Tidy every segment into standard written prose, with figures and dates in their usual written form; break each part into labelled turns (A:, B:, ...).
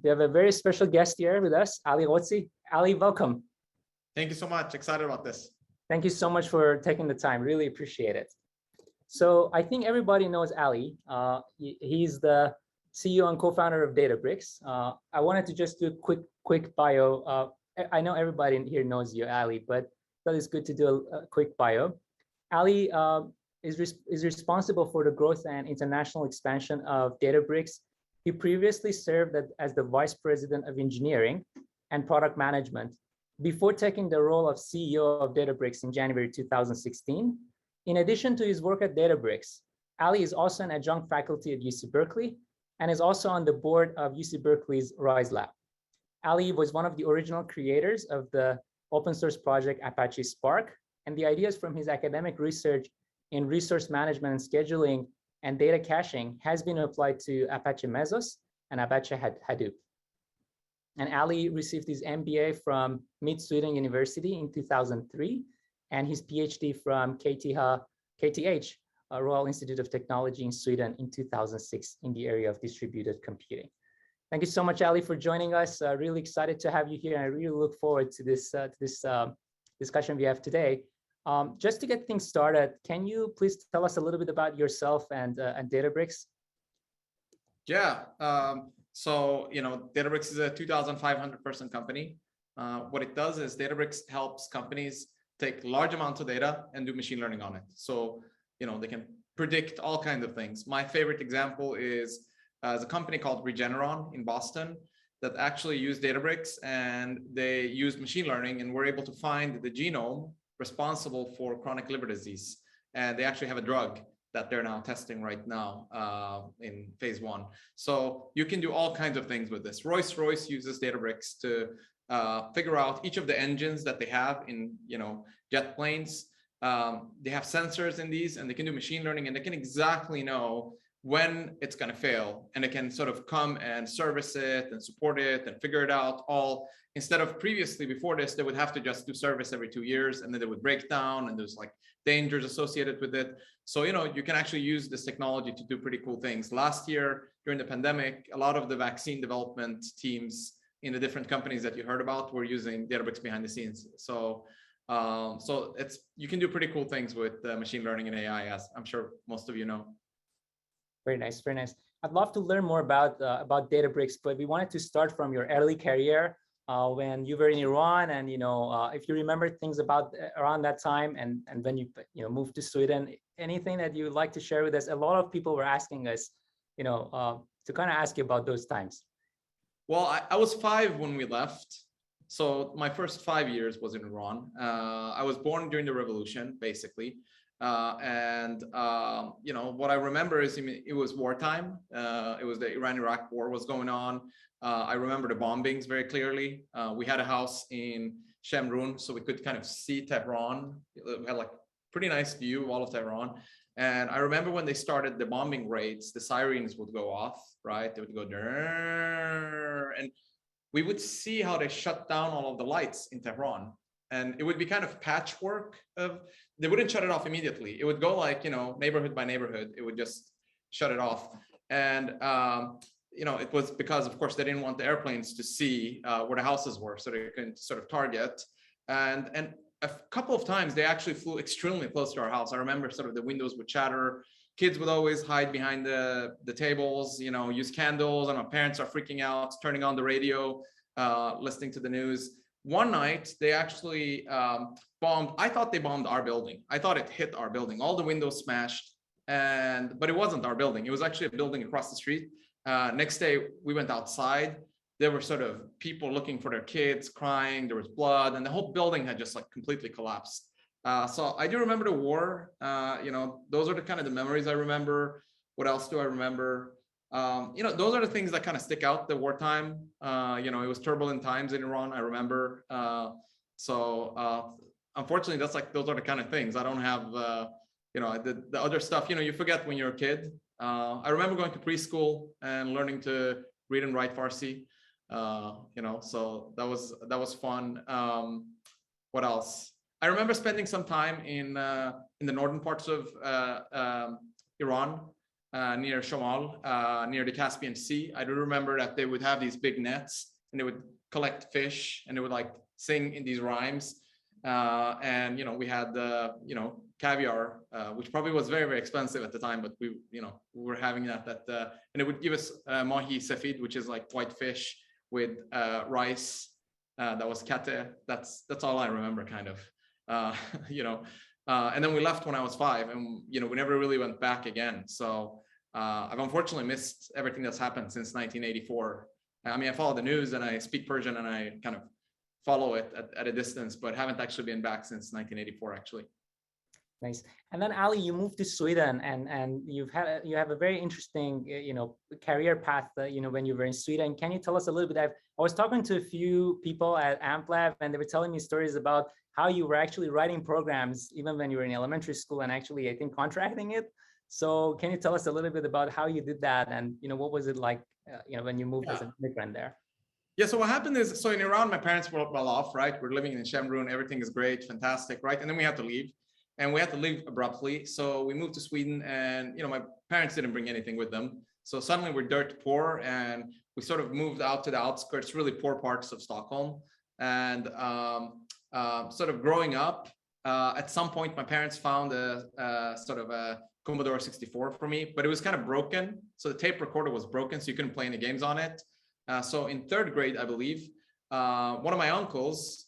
A: We have a very special guest here with us, Ali Ghodsi. Ali, welcome.
B: Thank you so much. Excited about this.
A: Thank you so much for taking the time. Really appreciate it. So I think everybody knows Ali. He's the CEO and co-founder of Databricks. I wanted to just do a quick bio. I know everybody here knows you, Ali, but I thought it's good to do a quick bio. Ali is responsible for the growth and international expansion of Databricks. He previously served as the Vice President of Engineering and Product Management before taking the role of CEO of Databricks in January 2016. In addition to his work at Databricks, Ali is also an adjunct faculty at UC Berkeley and is also on the board of UC Berkeley's RISE Lab. Ali was one of the original creators of the open source project Apache Spark, and the ideas from his academic research in resource management and scheduling and data caching has been applied to Apache Mesos and Apache Hadoop. And Ali received his MBA from Mid-Sweden University in 2003 and his PhD from KTH, Royal Institute of Technology in Sweden in 2006 in the area of distributed computing. Thank you so much, Ali, for joining us. Really excited to have you here. And I really look forward to this discussion we have today. Just to get things started, can you please tell us a little bit about yourself and Databricks?
B: Yeah. So, Databricks is a 2,500 person company. What it does is Databricks helps companies take large amounts of data and do machine learning on it. So, they can predict all kinds of things. My favorite example is a company called Regeneron in Boston that actually used Databricks, and they used machine learning and were able to find the genome responsible for chronic liver disease. And they actually have a drug that they're now testing right now in phase 1. So you can do all kinds of things with this. Rolls-Royce uses Databricks to figure out each of the engines that they have in jet planes. They have sensors in these, and they can do machine learning, and they can exactly know when it's going to fail, and it can sort of come and service it and support it and figure it out all, instead of previously before this, they would have to just do service every 2 years, and then it would break down, and there's like dangers associated with it. So, you can actually use this technology to do pretty cool things. Last year, during the pandemic, a lot of the vaccine development teams in the different companies that you heard about were using Databricks behind the scenes. So, you can do pretty cool things with machine learning and AI, as I'm sure most of you know.
A: Very nice, very nice. I'd love to learn more about Databricks, but we wanted to start from your early career when you were in Iran, and if you remember things about around that time, and when you moved to Sweden. Anything that you would like to share with us? A lot of people were asking us, to kind of ask you about those times.
B: Well, I was 5 when we left, so my first 5 years was in Iran. I was born during the revolution, basically. What I remember is it was wartime. It was the Iran-Iraq war was going on. I remember the bombings very clearly. We had a house in Shemrun, so we could kind of see Tehran. We had like pretty nice view of all of Tehran. And I remember when they started the bombing raids, the sirens would go off, right? They would go, and we would see how they shut down all of the lights in Tehran. And it would be kind of patchwork of, they wouldn't shut it off immediately. It would go like, neighborhood by neighborhood, it would just shut it off. And, it was because, of course, they didn't want the airplanes to see where the houses were, so they couldn't sort of target. And a couple of times they actually flew extremely close to our house. I remember sort of the windows would shatter. Kids would always hide behind the tables, use candles, and my parents are freaking out, turning on the radio, listening to the news. One night, they actually bombed. I thought they bombed our building. I thought it hit our building. All the windows smashed, but it wasn't our building. It was actually a building across the street. Next day, we went outside. There were sort of people looking for their kids, crying. There was blood, and the whole building had just like completely collapsed. So I do remember the war. Those are the kind of the memories I remember. What else do I remember? Those are the things that kind of stick out, the wartime. It was turbulent times in Iran, I remember. Unfortunately, those are the kind of things. I don't have, the other stuff, you forget when you're a kid. I remember going to preschool and learning to read and write Farsi, so that was fun. What else? I remember spending some time in the northern parts of Iran. near Shamal, near the Caspian Sea. I do remember that they would have these big nets and they would collect fish and they would like sing in these rhymes. And, we had, caviar, which probably was very, very expensive at the time, but we were having that, and it would give us mahi safid, which is like white fish with rice. That was kate. That's all I remember kind of, and then we left when I was 5 and, we never really went back again. So I've unfortunately missed everything that's happened since 1984. I mean, I follow the news and I speak Persian and I kind of follow it at a distance, but haven't actually been back since 1984, actually.
A: Nice. And then Ali, you moved to Sweden and you have a very interesting, career path, when you were in Sweden. Can you tell us a little bit? I was talking to a few people at AmpLab and they were telling me stories about how you were actually writing programs even when you were in elementary school and actually, I think, contracting it. So can you tell us a little bit about how you did that and, what was it like, when you moved as an immigrant there?
B: Yeah, so what happened is, so in Iran, my parents were well off, right? We're living in Shemrun, everything is great, fantastic, right? And then we had to leave. And we had to leave abruptly. So we moved to Sweden and, my parents didn't bring anything with them. So suddenly we're dirt poor and we sort of moved out to the outskirts, really poor parts of Stockholm. And sort of growing up, at some point, my parents found a sort of a Commodore 64 for me, but it was kind of broken. So the tape recorder was broken, so you couldn't play any games on it. So in 3rd grade, I believe, one of my uncles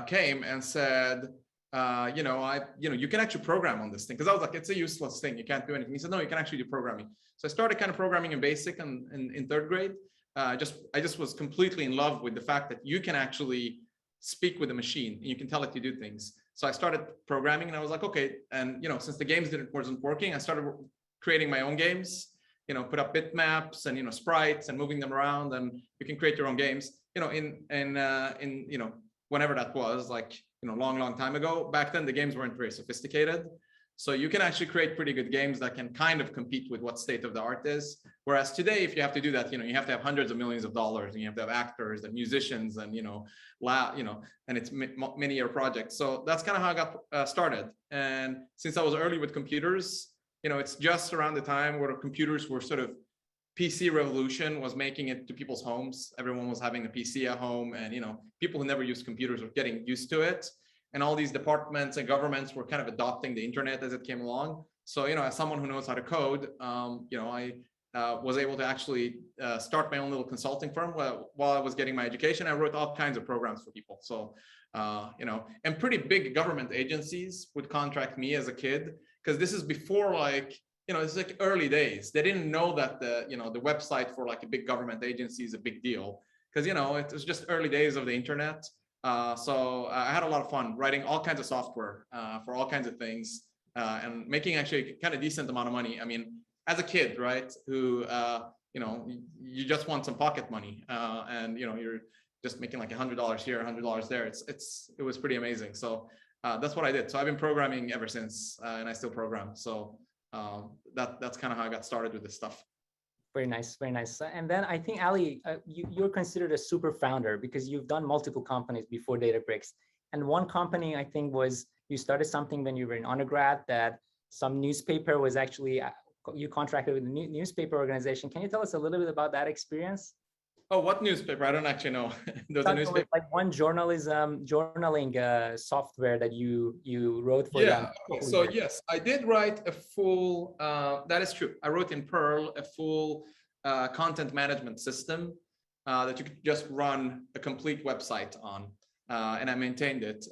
B: came and said, you can actually program on this thing. Cause I was like, it's a useless thing. You can't do anything. He said, no, you can actually do programming. So I started kind of programming in BASIC and in 3rd grade. I just was completely in love with the fact that you can actually speak with a machine and you can tell it to do things. So I started programming and I was like, okay. And, since the games wasn't working, I started creating my own games, put up bitmaps and, sprites and moving them around, and you can create your own games, in whenever that was, like, long time ago. Back then, the games weren't very sophisticated. So you can actually create pretty good games that can kind of compete with what state of the art is. Whereas today, if you have to do that, you have to have hundreds of millions of dollars and you have to have actors and musicians and, and it's many-year projects. So that's kind of how I got started. And since I was early with computers, it's just around the time where computers were sort of PC revolution was making it to people's homes. Everyone was having a PC at home and, people who never used computers were getting used to it. And all these departments and governments were kind of adopting the internet as it came along. So, as someone who knows how to code, I was able to actually start my own little consulting firm while I was getting my education. I wrote all kinds of programs for people. So, and pretty big government agencies would contract me as a kid, because this is before it's like early days. They didn't know that the website for like a big government agency is a big deal, because, it was just early days of the internet. So I had a lot of fun writing all kinds of software for all kinds of things and making actually kind of decent amount of money. I mean, as a kid, right, who, you just want some pocket money and, you're just making like $100 here, $100 there. It was pretty amazing. So that's what I did. So I've been programming ever since and I still program. So that's kind of how I got started with this stuff.
A: Very nice, very nice. And then I think, Ali, you're considered a super founder because you've done multiple companies before Databricks. And one company, I think, was you started something when you were in undergrad, that some newspaper was actually, you contracted with a newspaper organization. Can you tell us a little bit about that experience?
B: Oh, what newspaper? I don't actually know. There's a newspaper.
A: Like one journaling software that you wrote for.
B: Yeah. So yes, I did write a full. That is true. I wrote in Perl a full content management system that you could just run a complete website on, and I maintained it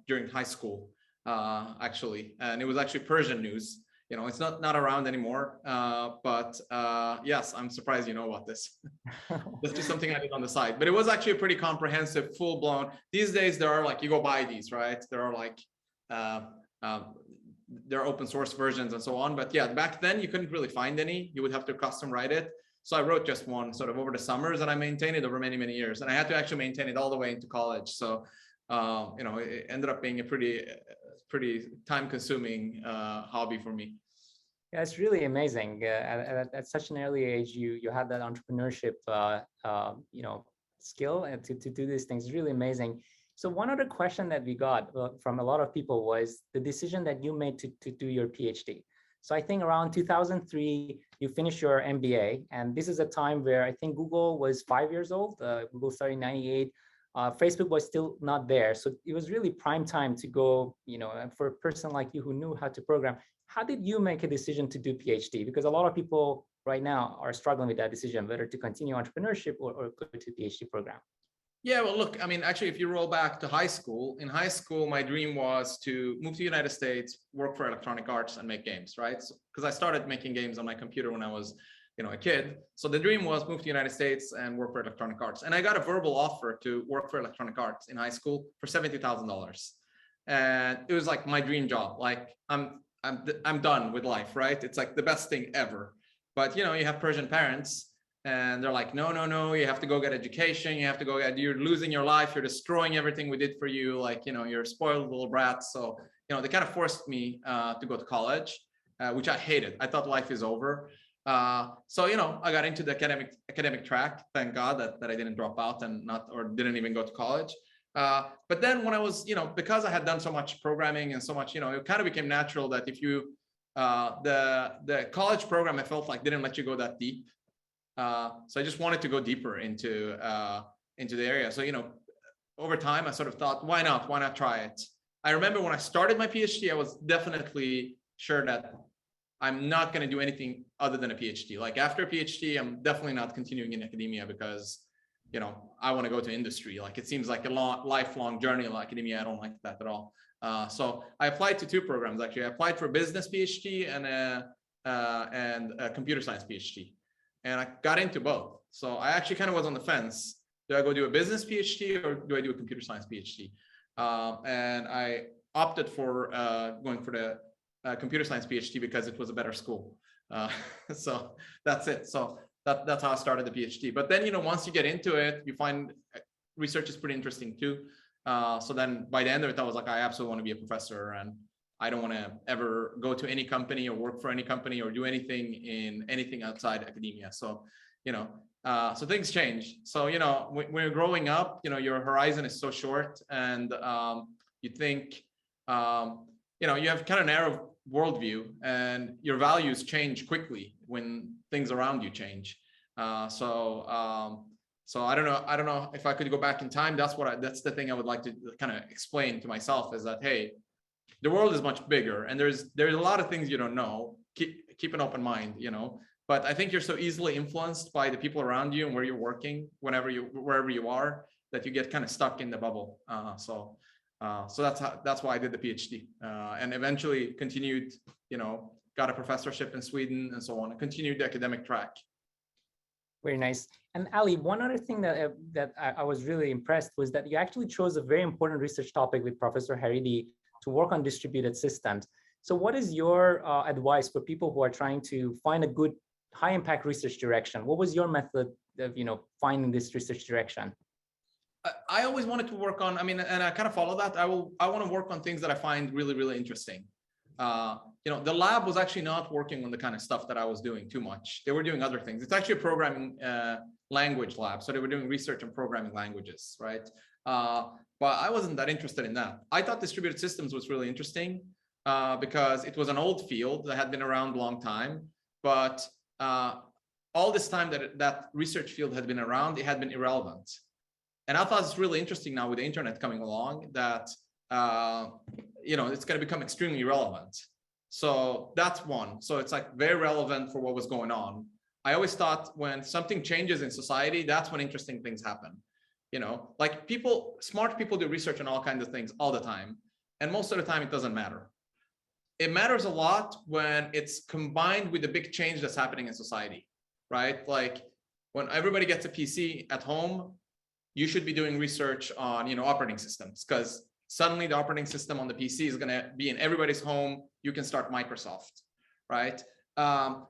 B: during high school, actually, and it was actually Persian news. It's not around anymore, but yes, I'm surprised you know about this. That's just something I did on the side, but it was actually a pretty comprehensive, full blown. These days, there are like, you go buy these, right? There are like, there are open source versions and so on. But yeah, back then you couldn't really find any. You would have to custom write it. So I wrote just one sort of over the summers, and I maintained it over many, many years. And I had to actually maintain it all the way into college. So, it ended up being a pretty time-consuming hobby for me.
A: Yeah, it's really amazing. At such an early age, you had that entrepreneurship, skill to do these things. It's really amazing. So one other question that we got from a lot of people was the decision that you made to do your PhD. So I think around 2003, you finished your MBA. And this is a time where I think Google was 5 years old. Google started in 98. Facebook was still not there. So it was really prime time to go, for a person like you who knew how to program. How did you make a decision to do PhD? Because a lot of people right now are struggling with that decision, whether to continue entrepreneurship or go to PhD program.
B: Yeah, well, look, I mean, actually, if you roll back to high school, in high school, my dream was to move to the United States, work for Electronic Arts and make games, right? Because I started making games on my computer when I was, a kid. So the dream was move to the United States and work for Electronic Arts. And I got a verbal offer to work for Electronic Arts in high school for $70,000. And it was like my dream job. Like I'm done with life, right? It's like the best thing ever. But, you have Persian parents. And they're like, no, you have to go get education. You have to go you're losing your life. You're destroying everything we did for you. Like, you're a spoiled little brat. So, they kind of forced me to go to college, which I hated. I thought life is over. So, I got into the academic track. Thank God that I didn't drop out or didn't even go to college. But then when I was, because I had done so much programming and so much, it kind of became natural that if you, the college program, I felt like didn't let you go that deep. So I just wanted to go deeper into the area. So, over time, I sort of thought, why not try it? I remember when I started my PhD, I was definitely sure that I'm not going to do anything other than a PhD. Like after a PhD, I'm definitely not continuing in academia because, I want to go to industry. Like it seems like a lifelong journey in academia. I don't like that at all. So I applied to 2 programs, actually. I applied for a business PhD and a computer science PhD. And I got into both. So I actually kind of was on the fence. Do I go do a business PhD or do I do a computer science PhD? And I opted for going for the computer science PhD because it was a better school. So that's it. So that's how I started the PhD. But then, once you get into it, you find research is pretty interesting too. So then by the end of it, I was like, I absolutely want to be a professor. And I don't want to ever go to any company or work for any company or do anything outside academia. So, so things change. So, when you're growing up, your horizon is so short and you think, you have kind of narrow worldview and your values change quickly when things around you change. So I don't know if I could go back in time. That's the thing I would like to kind of explain to myself is that, hey, the world is much bigger and there's a lot of things you don't know. Keep an open mind, but I think you're so easily influenced by the people around you and where you're working, wherever you are, that you get kind of stuck in the bubble. So that's why I did the PhD and eventually continued, got a professorship in Sweden and so on, and continued the academic track.
A: Very nice. And Ali, one other thing that I was really impressed was that you actually chose a very important research topic with Professor Haridi to work on distributed systems. So what is your advice for people who are trying to find a good high impact research direction? What was your method of, finding this research direction?
B: I always wanted to work on, and I kind of follow that. I want to work on things that I find really, really interesting. The lab was actually not working on the kind of stuff that I was doing too much. They were doing other things. It's actually a programming language lab. So they were doing research on programming languages, right? But I wasn't that interested in that. I thought distributed systems was really interesting because it was an old field that had been around a long time. But all this time that research field had been around, it had been irrelevant. And I thought it's really interesting now with the internet coming along that, it's going to become extremely relevant. So that's one. So it's like very relevant for what was going on. I always thought when something changes in society, that's when interesting things happen. Like smart people do research on all kinds of things all the time. And most of the time, it doesn't matter. It matters a lot when it's combined with the big change that's happening in society, right? Like when everybody gets a PC at home, you should be doing research on, operating systems, because suddenly the operating system on the PC is going to be in everybody's home. You can start Microsoft, right?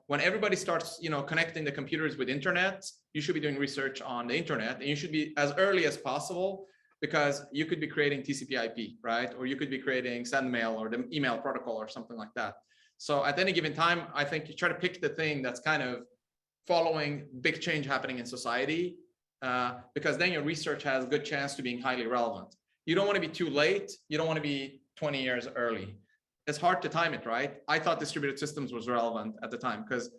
B: When everybody starts, connecting the computers with internet, you should be doing research on the internet, and you should be as early as possible, because you could be creating TCP/IP, right? Or you could be creating SendMail or the email protocol or something like that. So at any given time, I think you try to pick the thing that's kind of following big change happening in society, because then your research has a good chance to being highly relevant. You don't want to be too late. You don't want to be 20 years early. it's hard to time it, right? I thought distributed systems was relevant at the time because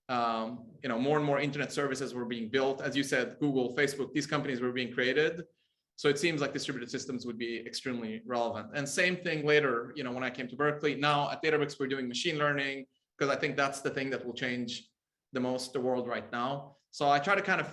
B: more and more internet services were being built. As you said, Google, Facebook, these companies were being created. So it seems like distributed systems would be extremely relevant. And same thing later, when I came to Berkeley. Now at Databricks, we're doing machine learning because I think that's the thing that will change the most the world right now. So I try to kind of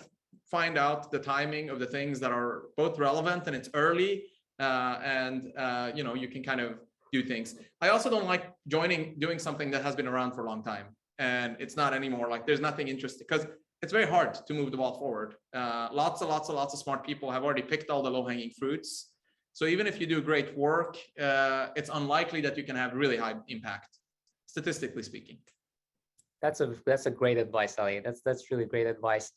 B: find out the timing of the things that are both relevant and it's early, you can kind of do things. I also don't like doing something that has been around for a long time and it's not anymore. Like there's nothing interesting because it's very hard to move the ball forward. Lots of smart people have already picked all the low-hanging fruits. So even if you do great work, it's unlikely that you can have really high impact, statistically speaking.
A: That's a great advice, Ali. That's really great advice.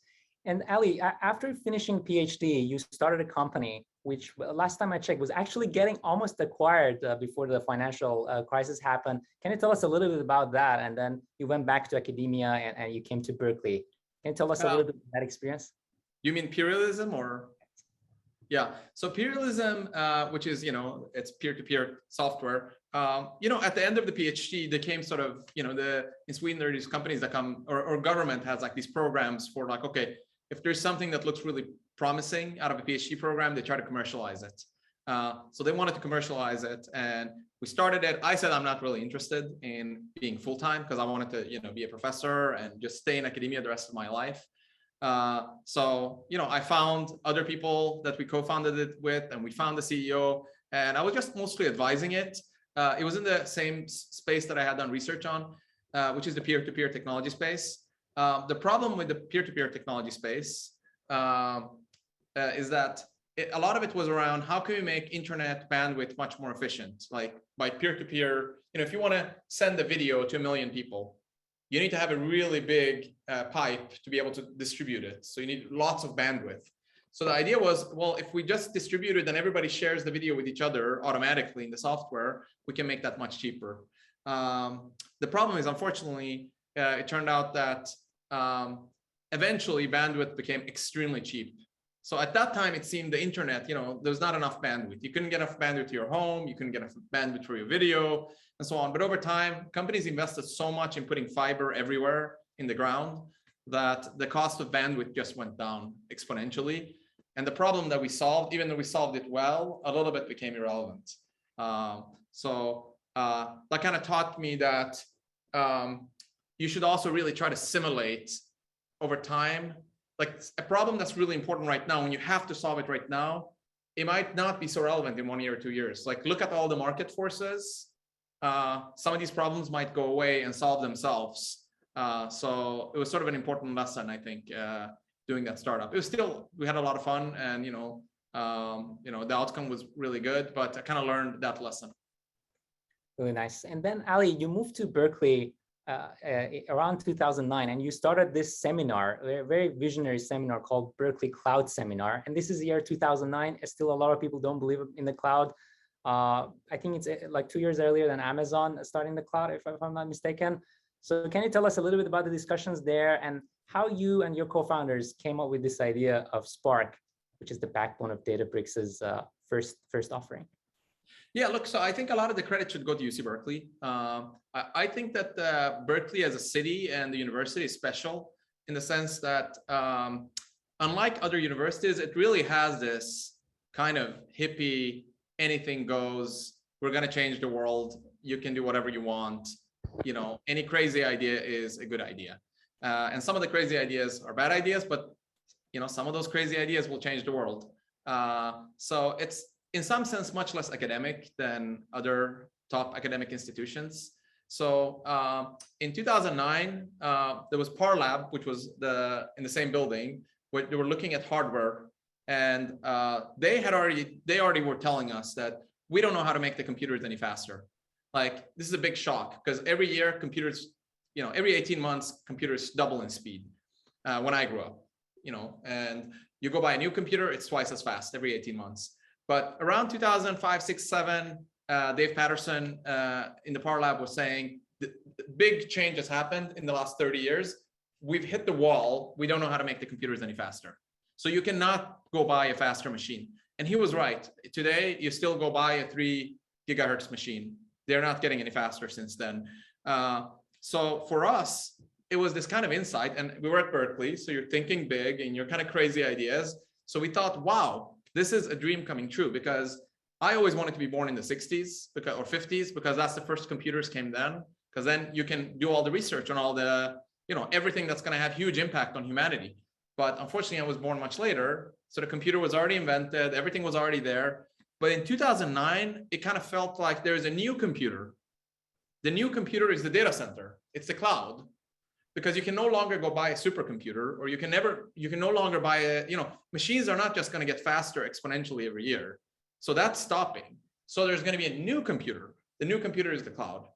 A: And Ali, after finishing PhD, you started a company, which last time I checked was actually getting almost acquired before the financial crisis happened. Can you tell us a little bit about that? And then you went back to academia and you came to Berkeley. Can you tell us a little bit about that experience? You
B: mean Pluralism or? Yeah, so Pluralism, which is, it's peer-to-peer software. At the end of the PhD, they came sort of, in Sweden, there are these companies that come, or government has like these programs for like, okay, if there's something that looks really promising out of a PhD program, they try to commercialize it. So they wanted to commercialize it and we started it. I said, I'm not really interested in being full-time because I wanted to, be a professor and just stay in academia the rest of my life. So, I found other people that we co-founded it with and we found the CEO and I was just mostly advising it. It was in the same space that I had done research on, which is the peer-to-peer technology space. The problem with the peer-to-peer technology space is that a lot of it was around how can we make internet bandwidth much more efficient, like by peer-to-peer. If you want to send a video to 1 million people, you need to have a really big pipe to be able to distribute it. So you need lots of bandwidth. So the idea was, well, if we just distribute it and everybody shares the video with each other automatically in the software, we can make that much cheaper. The problem is, unfortunately, it turned out that eventually bandwidth became extremely cheap. So at that time, it seemed the internet, there's not enough bandwidth. You couldn't get enough bandwidth to your home. You couldn't get enough bandwidth for your video and so on. But over time, companies invested so much in putting fiber everywhere in the ground that the cost of bandwidth just went down exponentially. And the problem that we solved, even though we solved it well, a little bit became irrelevant. That kind of taught me that you should also really try to simulate over time. Like a problem that's really important right now, when you have to solve it right now, it might not be so relevant in 1 year or 2 years. Like look at all the market forces. Some of these problems might go away and solve themselves. So it was sort of an important lesson, I think, doing that startup. It was still, we had a lot of fun and, the outcome was really good, but I kind of learned that lesson.
A: Really nice. And then Ali, you moved to Berkeley around 2009 and you started this seminar, a very visionary seminar called Berkeley Cloud Seminar. And this is the year 2009. Still a lot of people don't believe in the cloud. I think it's like 2 years earlier than Amazon starting the cloud, if I'm not mistaken. So can you tell us a little bit about the discussions there and how you and your co-founders came up with this idea of Spark, which is the backbone of Databricks' first offering?
B: Yeah, look, so I think a lot of the credit should go to UC Berkeley. I think that Berkeley as a city and the university is special in the sense that unlike other universities, it really has this kind of hippie, anything goes, we're going to change the world, you can do whatever you want, any crazy idea is a good idea. And some of the crazy ideas are bad ideas, but some of those crazy ideas will change the world. So it's in some sense much less academic than other top academic institutions. So in 2009, there was Parlab, which was in the same building, where they were looking at hardware, and they already were telling us that we don't know how to make the computers any faster. Like this is a big shock because every year computers, every 18 months computers double in speed. When I grew up, and you go buy a new computer, it's twice as fast every 18 months. But around 2005, 6, 7, Dave Patterson in the Parlab was saying the big change has happened in the last 30 years. We've hit the wall. We don't know how to make the computers any faster. So you cannot go buy a faster machine. And he was right. Today, you still go buy a 3 gigahertz machine they're not getting any faster since then. So for us, it was this kind of insight, and we were at Berkeley, so you're thinking big and you're kind of crazy ideas. So we thought, wow, this is a dream coming true, because I always wanted to be born in the 60s or 50s, because that's the first computers came then, because then you can do all the research on all the, everything that's going to have huge impact on humanity. But unfortunately, I was born much later. So the computer was already invented. Everything was already there. But in 2009, it kind of felt like there's a new computer. The new computer is the data center. It's the cloud, because you can no longer go buy a supercomputer, or you can no longer buy machines are not just going to get faster exponentially every year. So that's stopping. So there's going to be a new computer. The new computer is the cloud.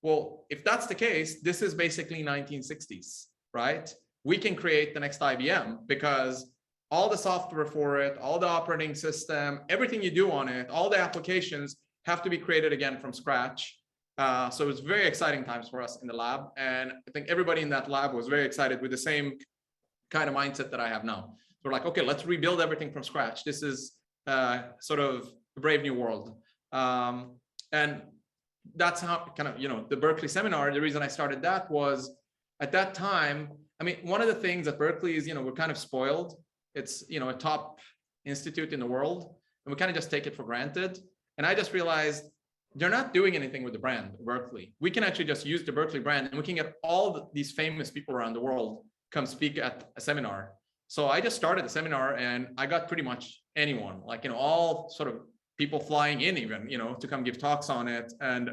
B: Well, if that's the case, this is basically 1960s, right? We can create the next IBM, because all the software for it, all the operating system, everything you do on it, all the applications have to be created again from scratch. So it was very exciting times for us in the lab. And I think everybody in that lab was very excited with the same kind of mindset that I have now. So we're like, okay, let's rebuild everything from scratch. This is sort of a brave new world. And that's how kind of, the Berkeley seminar, the reason I started that was at that time, I mean, one of the things at Berkeley is, we're kind of spoiled. It's, a top institute in the world, and we kind of just take it for granted. And I just realized they're not doing anything with the brand Berkeley. We can actually just use the Berkeley brand, and we can get all these famous people around the world come speak at a seminar. So I just started the seminar, and I got pretty much anyone, like, all sort of people flying in even, to come give talks on it. And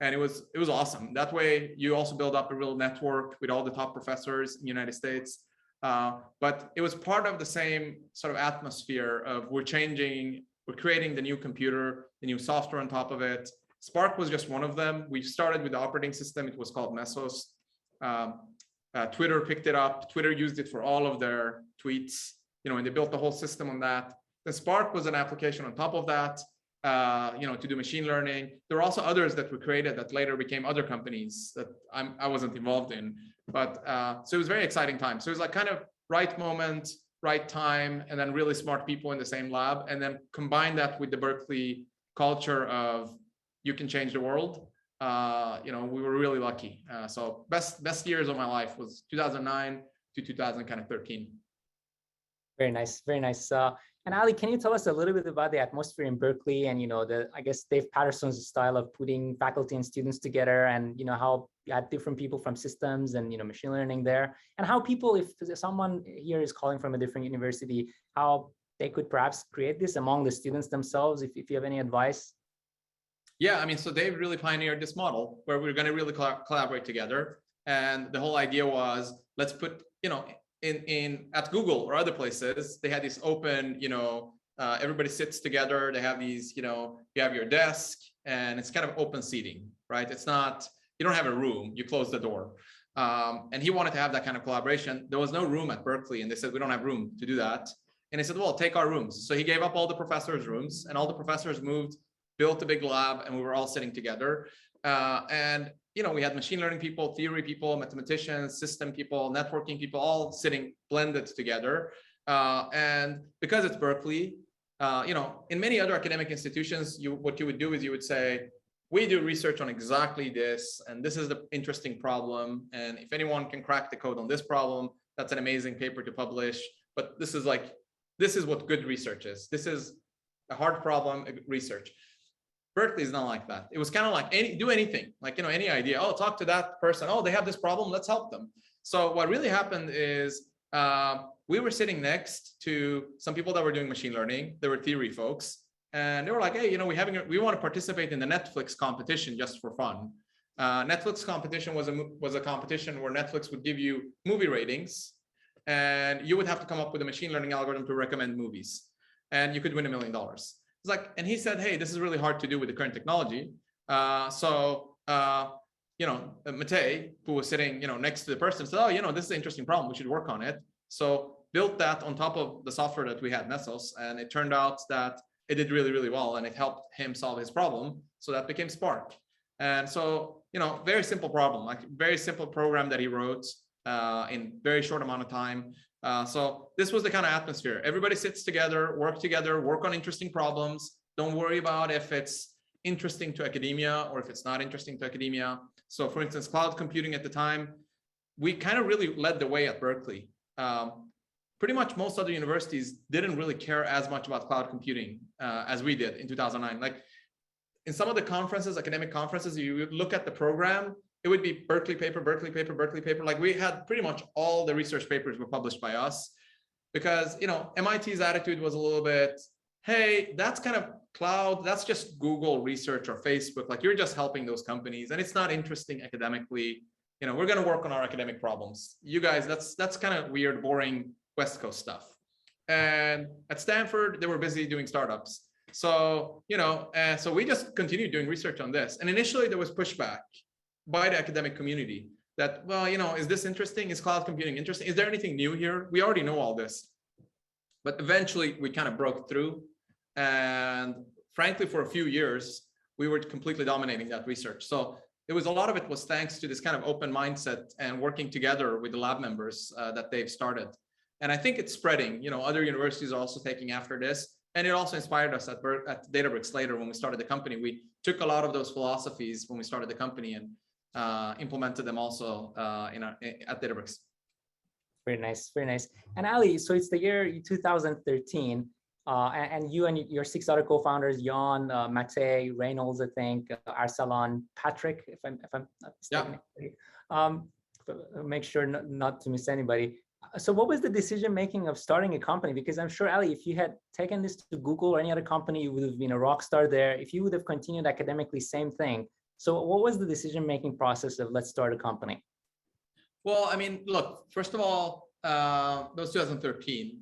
B: it was awesome. That way you also build up a real network with all the top professors in the United States. But it was part of the same sort of atmosphere of we're creating the new computer, the new software on top of it. Spark was just one of them. We started with the operating system. It was called Mesos. Twitter picked it up. Twitter used it for all of their tweets, and they built the whole system on that. The Spark was an application on top of that, to do machine learning. There were also others that were created that later became other companies that I wasn't involved in. But so it was a very exciting time. So it was like kind of right moment, right time, and then really smart people in the same lab, and then combine that with the Berkeley culture of you can change the world. We were really lucky. So best years of my life was 2009 to 2013.
A: Very nice, very nice. And Ali, can you tell us a little bit about the atmosphere in Berkeley and, I guess Dave Patterson's style of putting faculty and students together, and, how you had different people from systems and, machine learning there, and how people, if someone here is calling from a different university, how they could perhaps create this among the students themselves, if you have any advice?
B: Yeah, I mean, so Dave really pioneered this model where we're going to really collaborate together. And the whole idea was, let's put, at Google or other places, they had this open, everybody sits together. They have these, you have your desk, and it's kind of open seating, right? It's not, you don't have a room, you close the door. And he wanted to have that kind of collaboration. There was no room at Berkeley, and they said, we don't have room to do that. And he said, well, take our rooms. So he gave up all the professors' rooms, and all the professors moved, built a big lab, and we were all sitting together. And we had machine learning people, theory people, mathematicians, system people, networking people, all sitting blended together. And because it's Berkeley, in many other academic institutions, what you would do is you would say, we do research on exactly this, and this is the interesting problem. And if anyone can crack the code on this problem, that's an amazing paper to publish. But this is what good research is. This is a hard problem research. Berkeley is not like that. It was kind of like do anything, like, any idea. Oh, talk to that person. Oh, they have this problem. Let's help them. So what really happened is we were sitting next to some people that were doing machine learning. They were theory folks. And they were like, hey, we want to participate in the Netflix competition just for fun. Netflix competition was a competition where Netflix would give you movie ratings, and you would have to come up with a machine learning algorithm to recommend movies, and you could win $1 million. It's like, and he said, hey, this is really hard to do with the current technology. Matei, who was sitting, next to the person, said, oh, this is an interesting problem. We should work on it. So built that on top of the software that we had, Mesos, and it turned out that it did really, really well, and it helped him solve his problem. So that became Spark. And so, very simple problem, like very simple program that he wrote in very short amount of time. So this was the kind of atmosphere. Everybody sits together, work on interesting problems. Don't worry about if it's, interesting to academia or if it's not interesting to academia. So for instance, cloud computing at the time, we kind of really led the way at Berkeley. Pretty much most other universities didn't really care as much about cloud computing as we did in 2009. Like in some of the conferences, academic conferences, you would look at the program, it would be Berkeley paper, Berkeley paper, Berkeley paper. Like we had pretty much all the research papers were published by us because, you know, MIT's attitude was a little bit, hey, that's kind of cloud, that's just Google research or Facebook. Like you're just helping those companies and it's not interesting academically. You know, we're going to work on our academic problems. You guys, that's kind of weird, boring West Coast stuff. And at Stanford, they were busy doing startups. So, you know, so we just continued doing research on this. And initially there was pushback by the academic community that, well, you know, is this interesting? Is cloud computing interesting? Is there anything new here? We already know all this. But eventually we kind of broke through. And frankly, for a few years, we were completely dominating that research. So it was a lot of it was thanks to this kind of open mindset and working together with the lab members that they've started. And I think it's spreading, you know, other universities are also taking after this. And it also inspired us at Databricks later when we started the company. We took a lot of those philosophies when we started the company and implemented them also at Databricks.
A: Very nice, very nice. And Ali, so it's the year 2013, and you and your 6 other co-founders, Jan, Mate, Reynolds, I think, Arsalan, Patrick, if I'm not mistaken. Yeah. Make sure not to miss anybody. So what was the decision making of starting a company? Because I'm sure, Ali, if you had taken this to Google or any other company, you would have been a rock star there. If you would have continued academically, same thing. So what was the decision making process of let's start a company?
B: Well, I mean, look, first of all, that was 2013.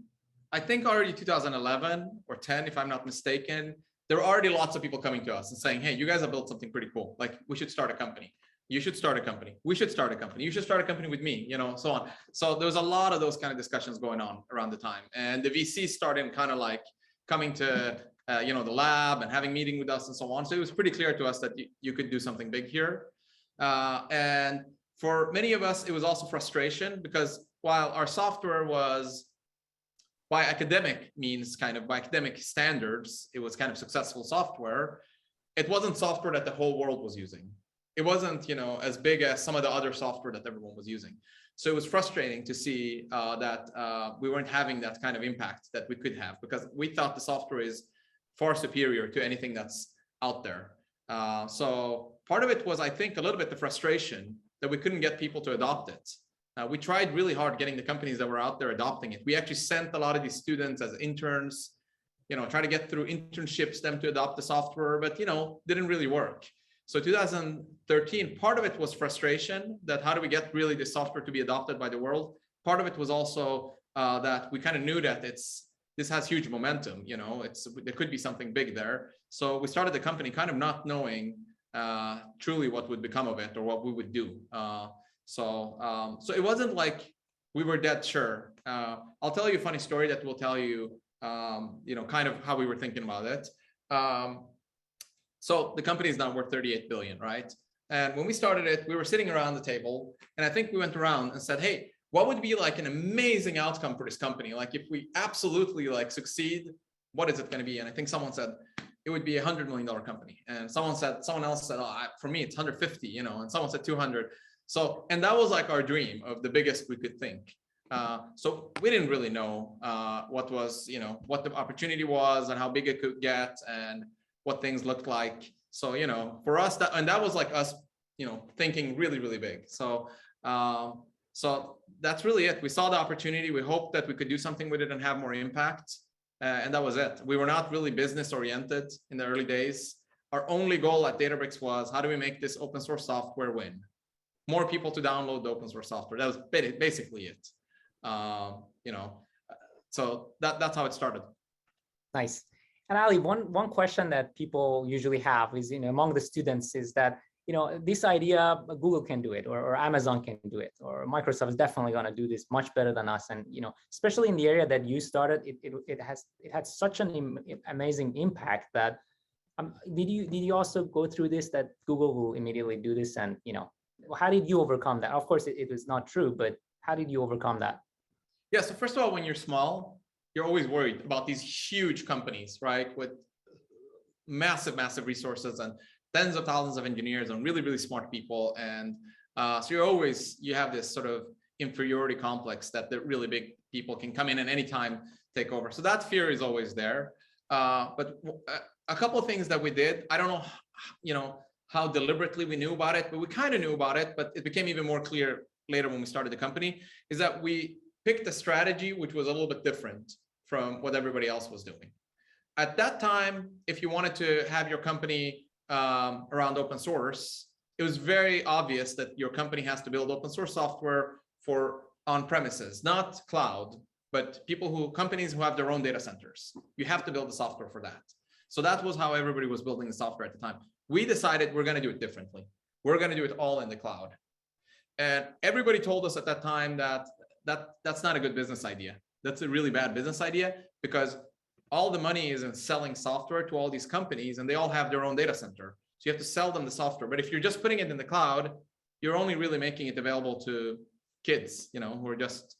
B: I think already 2011 or 10, if I'm not mistaken, there were already lots of people coming to us and saying, hey, you guys have built something pretty cool. Like we should start a company. You should start a company. We should start a company. You should start a company with me, you know, so on. So there was a lot of those kind of discussions going on around the time. And the VCs started kind of like coming to, you know, the lab and having meeting with us and so on. So it was pretty clear to us that you could do something big here. And for many of us, it was also frustration because while our software was, by academic means, kind of by academic standards, it was kind of successful software, it wasn't software that the whole world was using. It wasn't, you know, as big as some of the other software that everyone was using. So it was frustrating to see that we weren't having that kind of impact that we could have because we thought the software is far superior to anything that's out there. So part of it was, I think, a little bit the frustration that we couldn't get people to adopt it. We tried really hard getting the companies that were out there adopting it. We actually sent a lot of these students as interns, you know, try to get through internships, them to adopt the software, but, you know, didn't really work. So 2013, part of it was frustration that how do we get really the software to be adopted by the world? Part of it was also that we kind of knew that this has huge momentum, you know, there could be something big there. So we started the company kind of not knowing truly what would become of it or what we would do. So it wasn't like we were dead sure. I'll tell you a funny story that will tell you, you know, kind of how we were thinking about it. So the company is now worth 38 billion, right? And when we started it, we were sitting around the table and I think we went around and said, hey, what would be like an amazing outcome for this company? Like if we absolutely like succeed, what is it going to be? And I think someone said it would be $100 million company. And someone else said, oh, for me, it's 150, you know, and someone said 200. So, and that was like our dream of the biggest we could think. So we didn't really know what was, you know, what the opportunity was and how big it could get and what things looked like. So, you know, for us, that was like us, you know, thinking really, really big. So, so that's really it. We saw the opportunity. We hoped that we could do something with it and have more impact. And that was it. We were not really business oriented in the early days. Our only goal at Databricks was how do we make this open source software win? More people to download the open source software. That was basically it. You know, so that's how it started.
A: Nice. And Ali, one question that people usually have is, you know, among the students is that, you know, this idea, Google can do it, or Amazon can do it, or Microsoft is definitely going to do this much better than us. And, you know, especially in the area that you started, it had such an amazing impact that, did you also go through this, that Google will immediately do this? And, you know, how did you overcome that? Of course, it was not true, but how did you overcome that?
B: Yeah, so first of all, when you're small, you're always worried about these huge companies, right? With massive, massive resources and tens of thousands of engineers and really, really smart people. And so you have this sort of inferiority complex that the really big people can come in and anytime take over. So that fear is always there. But a couple of things that we did, I don't know, how deliberately we knew about it, but we kind of knew about it, but it became even more clear later when we started the company, is that we picked a strategy which was a little bit different from what everybody else was doing. At that time, if you wanted to have your company around open source, it was very obvious that your company has to build open source software for on-premises, not cloud, but companies who have their own data centers. You have to build the software for that. So that was how everybody was building the software at the time. We decided we're going to do it differently. We're going to do it all in the cloud. And everybody told us at that time that that's not a good business idea. That's a really bad business idea, because all the money is in selling software to all these companies, and they all have their own data center. So you have to sell them the software. But if you're just putting it in the cloud, you're only really making it available to kids, who are just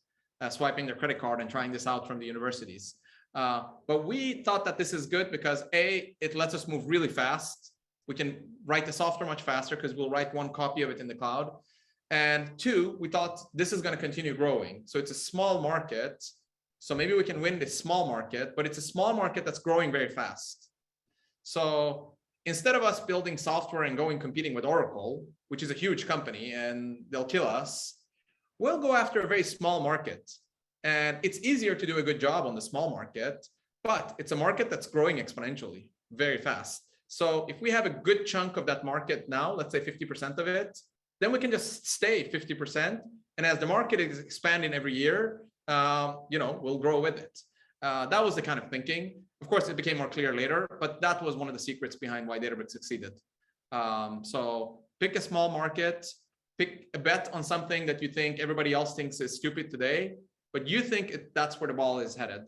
B: swiping their credit card and trying this out from the universities. But we thought that this is good because it lets us move really fast. We can write the software much faster because we'll write one copy of it in the cloud. And two, we thought this is going to continue growing. So it's a small market. So maybe we can win this small market, but it's a small market that's growing very fast. So instead of us building software and competing with Oracle, which is a huge company and they'll kill us, we'll go after a very small market. And it's easier to do a good job on the small market, but it's a market that's growing exponentially very fast. So if we have a good chunk of that market now, let's say 50% of it, then we can just stay 50%. And as the market is expanding every year, we'll grow with it. That was the kind of thinking. Of course, it became more clear later, but that was one of the secrets behind why Databricks succeeded. So pick a small market, pick a bet on something that you think everybody else thinks is stupid today, but you think that's where the ball is headed.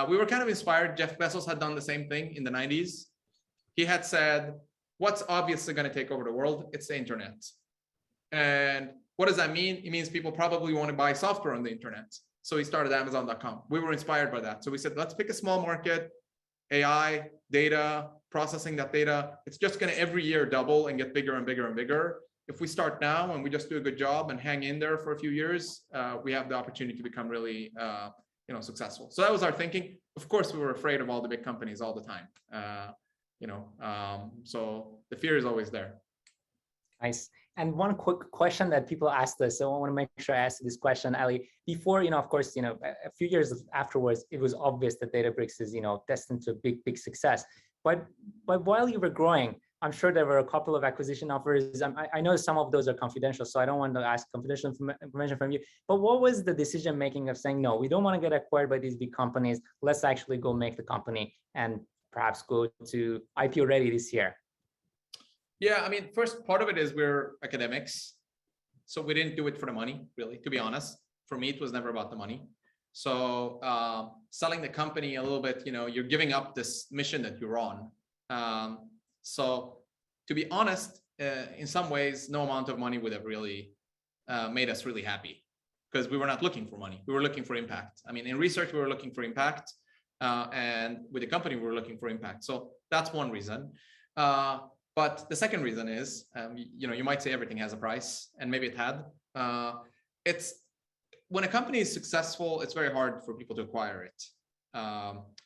B: We were kind of inspired. Jeff Bezos had done the same thing in the 90s. He had said, what's obviously going to take over the world? It's the internet. And what does that mean? It means people probably want to buy software on the internet. So he started Amazon.com. We were inspired by that. So we said, let's pick a small market, AI, data, processing that data. It's just going to every year double and get bigger and bigger and bigger. If we start now and we just do a good job and hang in there for a few years, we have the opportunity to become really successful. So that was our thinking. Of course, we were afraid of all the big companies all the time. So the fear is always there.
A: Nice. And one quick question that people asked us, so I want to make sure I ask this question, Ali. Before, of course, a few years afterwards, it was obvious that Databricks is, destined to a big, big success. But while you were growing, I'm sure there were a couple of acquisition offers. I know some of those are confidential, so I don't want to ask confidential information from you. But what was the decision making of saying, no, we don't want to get acquired by these big companies. Let's actually go make the company and perhaps go to IPO ready this year?
B: Yeah, first part of it is we're academics. So we didn't do it for the money, really, to be honest. For me, it was never about the money. So selling the company a little bit, you're giving up this mission that you're on. So to be honest, in some ways, no amount of money would have really made us really happy, because we were not looking for money. We were looking for impact. In research, we were looking for impact. And with the company, we were looking for impact. So that's one reason. But the second reason is, you might say everything has a price, and maybe it had. It's when a company is successful, it's very hard for people to acquire it.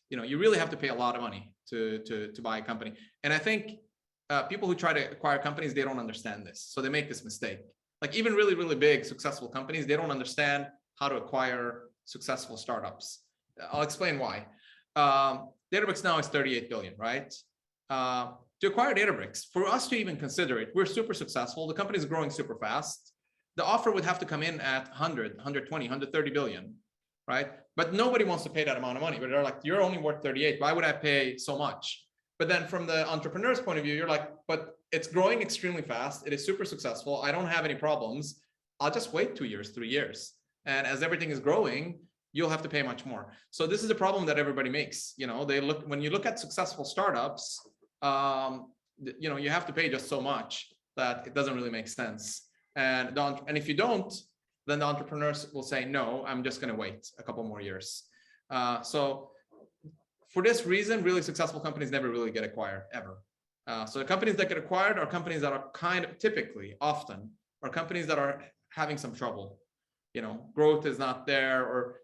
B: You really have to pay a lot of money to buy a company. And I think people who try to acquire companies, they don't understand this. So they make this mistake. Like even really, really big successful companies, they don't understand how to acquire successful startups. I'll explain why. Databricks now is 38 billion, right? To acquire Databricks, for us to even consider it, we're super successful. The company is growing super fast. The offer would have to come in at 100, 120, 130 billion, right? But nobody wants to pay that amount of money. But they're like, you're only worth 38. Why would I pay so much? But then from the entrepreneur's point of view, you're like, but it's growing extremely fast. It is super successful. I don't have any problems. I'll just wait 2 years, 3 years. And as everything is growing, you'll have to pay much more. So this is a problem that everybody makes. When you look at successful startups, you have to pay just so much that it doesn't really make sense. And if you don't, then the entrepreneurs will say, no, I'm just going to wait a couple more years. So for this reason, really successful companies never really get acquired ever. So the companies that get acquired are companies that are often are companies that are having some trouble. Growth is not there, or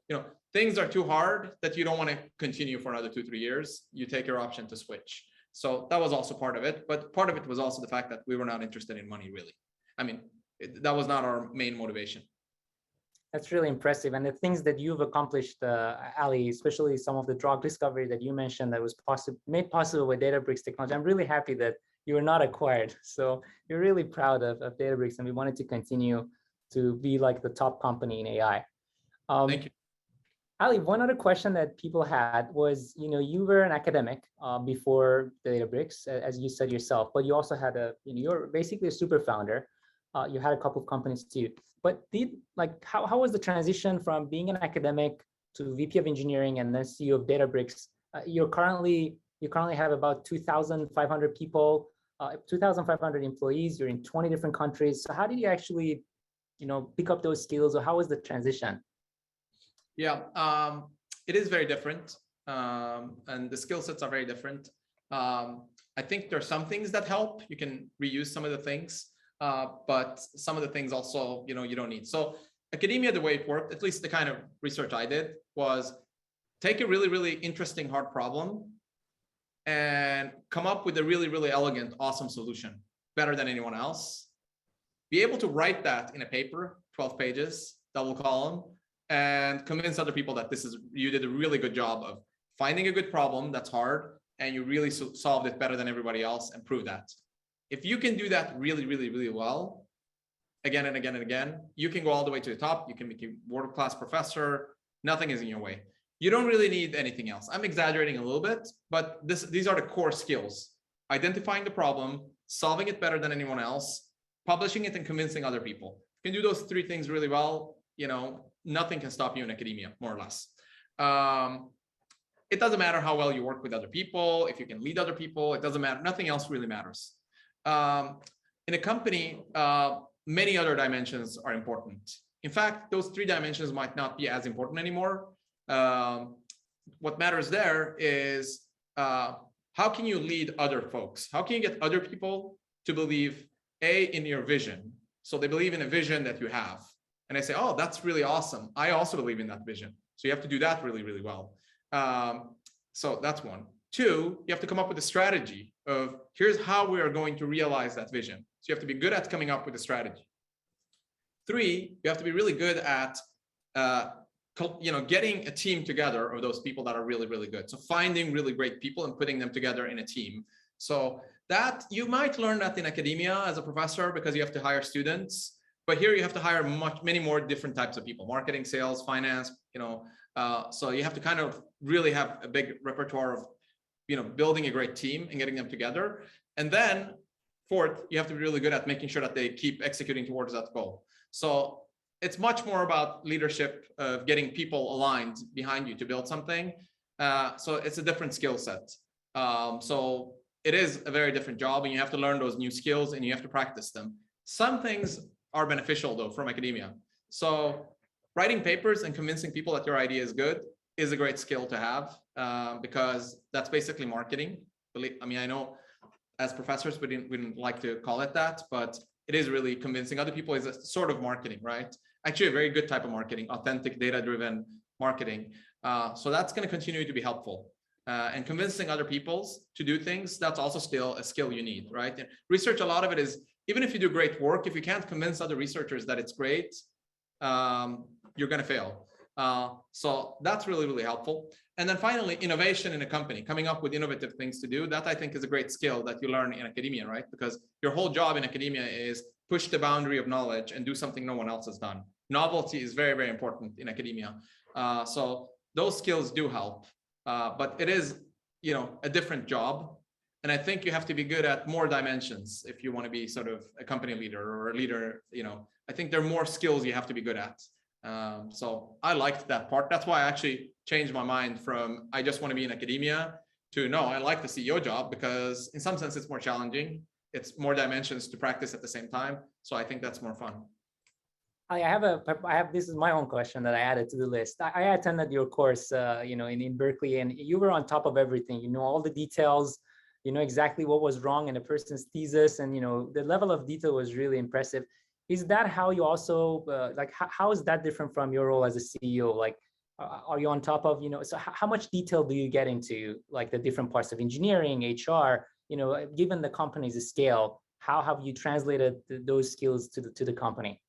B: things are too hard that you don't want to continue for another 2-3 years. You take your option to switch. So that was also part of it, but part of it was also the fact that we were not interested in money, really. I mean, that was not our main motivation.
A: That's really impressive. And the things that you've accomplished, Ali, especially some of the drug discovery that you mentioned that was made possible with Databricks technology, I'm really happy that you were not acquired. So you're really proud of Databricks, and we wanted to continue to be like the top company in AI.
B: Thank you.
A: Ali, one other question that people had was, you were an academic before Databricks, as you said yourself, but you also had you're basically a super founder. You had a couple of companies too. But how was the transition from being an academic to VP of engineering and then CEO of Databricks? You currently have about 2,500 people, 2,500 employees. You're in 20 different countries. So how did you actually, pick up those skills, or how was the transition?
B: Yeah, it is very different, and the skill sets are very different. I think there are some things that help. You can reuse some of the things. But some of the things also, you don't need. So academia, the way it worked, at least the kind of research I did, was take a really, really interesting, hard problem and come up with a really, really elegant, awesome solution, better than anyone else. Be able to write that in a paper, 12 pages, double column, and convince other people that you did a really good job of finding a good problem that's hard, and you really solved it better than everybody else, and prove that. If you can do that really, really, really well, again and again and again, you can go all the way to the top. You can be a world-class professor. Nothing is in your way. You don't really need anything else. I'm exaggerating a little bit, but these are the core skills: identifying the problem, solving it better than anyone else, publishing it, and convincing other people. You can do those 3 things really well. Nothing can stop you in academia, more or less. It doesn't matter how well you work with other people. If you can lead other people, it doesn't matter. Nothing else really matters. In a company, many other dimensions are important. In fact, those 3 dimensions might not be as important anymore. What matters there is how can you lead other folks? How can you get other people to believe, in your vision? So they believe in a vision that you have. And they say, oh, that's really awesome. I also believe in that vision. So you have to do that really, really well. So that's 1. 2, you have to come up with a strategy of here's how we are going to realize that vision. So you have to be good at coming up with a strategy. 3, you have to be really good at, getting a team together of those people that are really, really good. So finding really great people and putting them together in a team. So that you might learn that in academia as a professor, because you have to hire students. But here you have to hire many more different types of people: marketing, sales, finance. So you have to kind of really have a big repertoire of building a great team and getting them together. And then 4th, you have to be really good at making sure that they keep executing towards that goal. So it's much more about leadership, of getting people aligned behind you to build something. So it's a different skill set. So it is a very different job, and you have to learn those new skills and you have to practice them. Some things are beneficial though from academia. So writing papers and convincing people that your idea is good is a great skill to have, because that's basically marketing. I mean, I know as professors, we didn't like to call it that, but it is really convincing other people. Is a sort of marketing, right? Actually, a very good type of marketing, authentic, data-driven marketing. So that's going to continue to be helpful. And convincing other people to do things, that's also still a skill you need, right? And research, a lot of it is, even if you do great work, if you can't convince other researchers that it's great, you're going to fail. So that's really, really helpful. And then finally, innovation in a company, coming up with innovative things to do. That I think is a great skill that you learn in academia, right? Because your whole job in academia is push the boundary of knowledge and do something no one else has done. Novelty is very, very important in academia. So those skills do help, but it is, a different job. And I think you have to be good at more dimensions if you want to be sort of a company leader or a leader. I think there are more skills you have to be good at. So I liked that part. That's why I actually changed my mind from I just want to be in academia to no, I like the CEO job, because in some sense it's more challenging. It's more dimensions to practice at the same time. So I think that's more fun.
A: I have this is my own question that I added to the list. I attended your course, in Berkeley, and you were on top of everything. You know all the details. You know exactly what was wrong in a person's thesis, and the level of detail was really impressive. Is that how you also how is that different from your role as a CEO? Like, are you on top of So how much detail do you get into, like, the different parts of engineering, HR? Given the company's scale, how have you translated those skills to the company?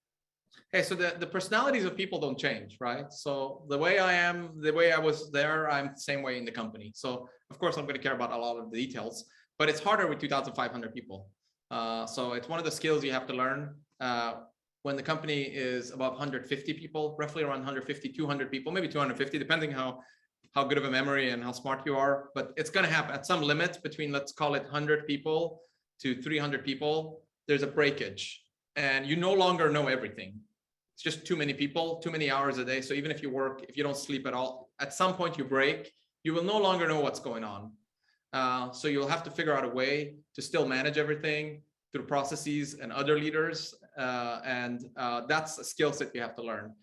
B: Okay, so the personalities of people don't change, right? So the way I am, the way I was there, I'm the same way in the company. So of course I'm going to care about a lot of the details, but it's harder with 2,500 people. So it's one of the skills you have to learn when the company is above 150 people, roughly around 150, 200 people, maybe 250, depending how good of a memory and how smart you are. But it's going to happen at some limit between, let's call it 100 people to 300 people. There's a breakage, and you no longer know everything. It's just too many people, too many hours a day. So even if you work, if you don't sleep at all, at some point you break, you will no longer know what's going on. So you'll have to figure out a way to still manage everything through processes and other leaders. And that's a skill set you have to learn.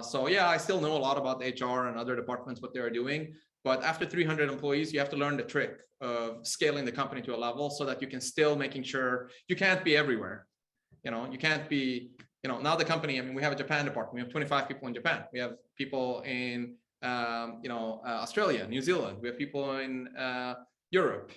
B: So yeah, I still know a lot about HR and other departments, what they're doing. But after 300 employees, you have to learn the trick of scaling the company to a level so that you can still making sure you can't be everywhere. You can't be, now the company, I mean, we have a Japan department. We have 25 people in Japan. We have people in, Australia, New Zealand. We have people in Europe,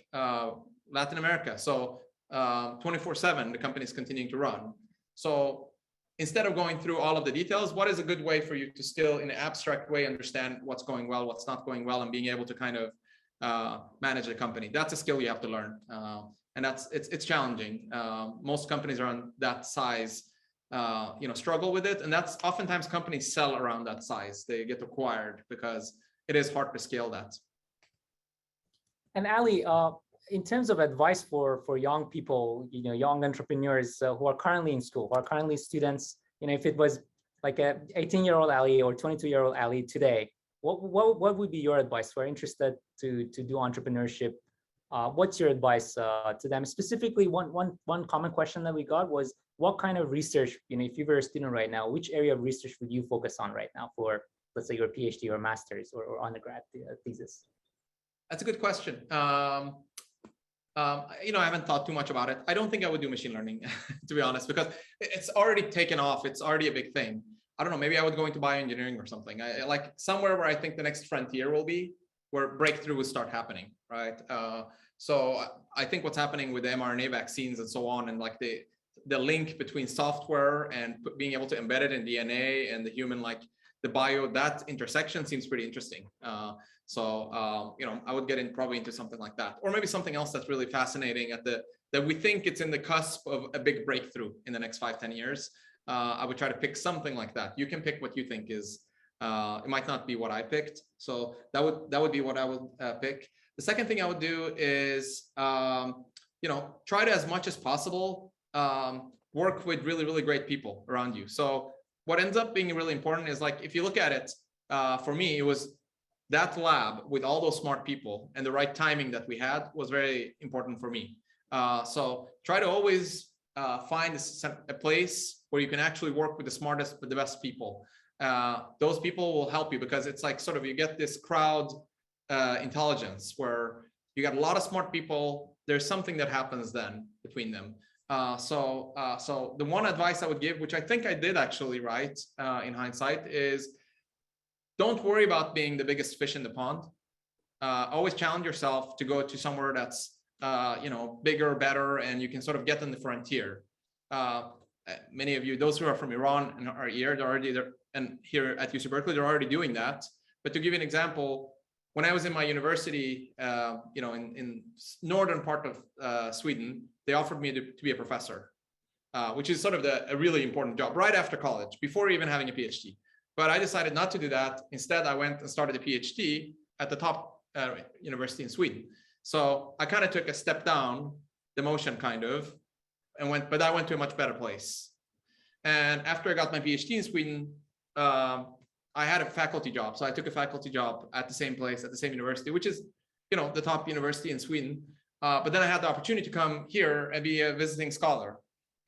B: Latin America. So 24/7, the company is continuing to run. So instead of going through all of the details, what is a good way for you to still, in an abstract way, understand what's going well, what's not going well, and being able to kind of manage the company? That's a skill you have to learn, and it's challenging. Most companies around that size, struggle with it, and that's oftentimes companies sell around that size. They get acquired because it is hard to scale that.
A: And Ali, in terms of advice for young people, young entrepreneurs who are currently in school, who are currently students, if it was like a 18-year-old Ali or 22-year-old Ali today, what would be your advice who are interested to do entrepreneurship? What's your advice to them? Specifically, one common question that we got was, what kind of research, if you were a student right now, which area of research would you focus on right now for, let's say, your PhD or master's or undergrad thesis?
B: That's a good question. I haven't thought too much about it. I don't think I would do machine learning, to be honest, because it's already taken off. It's already a big thing. I don't know, maybe I would go into bioengineering or something. I like somewhere where I think the next frontier will be, where breakthrough will start happening, right? So I think what's happening with the mRNA vaccines and so on, and like the link between software and being able to embed it in DNA and the human, like the bio, that intersection seems pretty interesting. So I would get in probably into something like that, or maybe something else that's really fascinating that we think it's in the cusp of a big breakthrough in the next 5-10 years. I would try to pick something like that. You can pick what you think is, it might not be what I picked. So that would be what I would pick. The second thing I would do is, try to, as much as possible, work with really, really great people around you. So what ends up being really important is, like, if you look at it, for me, it was that lab with all those smart people and the right timing that we had was very important for me. So try to always find a place where you can actually work with the smartest, but the best people. Those people will help you, because it's like sort of, you get this crowd intelligence where you got a lot of smart people. There's something that happens then between them. So the one advice I would give, which I think I did actually right in hindsight, is don't worry about being the biggest fish in the pond. Always challenge yourself to go to somewhere that's bigger, better, and you can sort of get on the frontier. Many of you, those who are from Iran and are here, they're already there, and here at UC Berkeley, they're already doing that. But to give you an example, when I was in my university, in northern part of Sweden, they offered me to be a professor, which is sort of a really important job right after college, before even having a PhD. But I decided not to do that. Instead, I went and started a PhD at the top university in Sweden. So I kind of took a step down the motion, kind of, but I went to a much better place. And after I got my PhD in Sweden, I had a faculty job. So I took a faculty job at the same place, at the same university, which is, the top university in Sweden. But then I had the opportunity to come here and be a visiting scholar,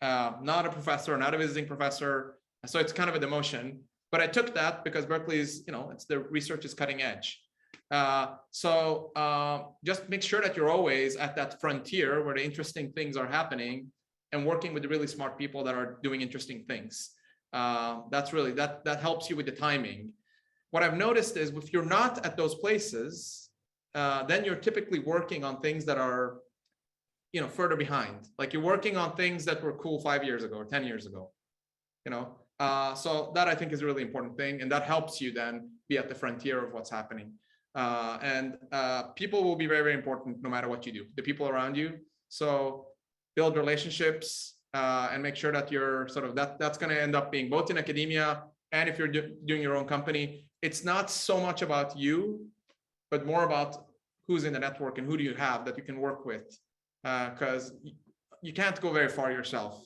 B: not a professor, not a visiting professor, So it's kind of a demotion, but I took that because Berkeley's, it's the research is cutting edge. Just make sure that you're always at that frontier where the interesting things are happening and working with the really smart people that are doing interesting things. That's really, that helps you with the timing. What I've noticed is if you're not at those places, then you're typically working on things that are, further behind. Like you're working on things that were cool 5 years ago or 10 years ago, so that I think is a really important thing. And that helps you then be at the frontier of what's happening. People will be very, very important no matter what you do, the people around you. So build relationships and make sure that you're sort of that's going to end up being both in academia and if you're doing your own company. It's not so much about you, but more about who's in the network and who do you have that you can work with, because you can't go very far yourself.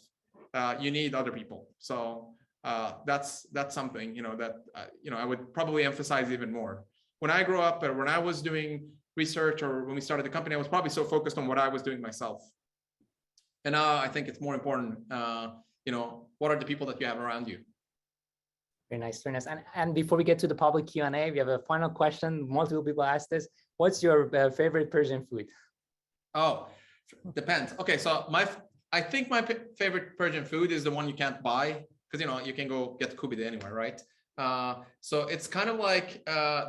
B: You need other people. So that's something that I would probably emphasize even more. When I grew up, or when I was doing research, or when we started the company, I was probably so focused on what I was doing myself. And now I think it's more important. What are the people that you have around you?
A: Very nice, very nice. And before we get to the public Q&A, we have a final question. Multiple people asked this. What's your favorite Persian food?
B: Oh, depends. Okay, so I think my favorite Persian food is the one you can't buy, because you can go get kubide anywhere, right? So it's kind of like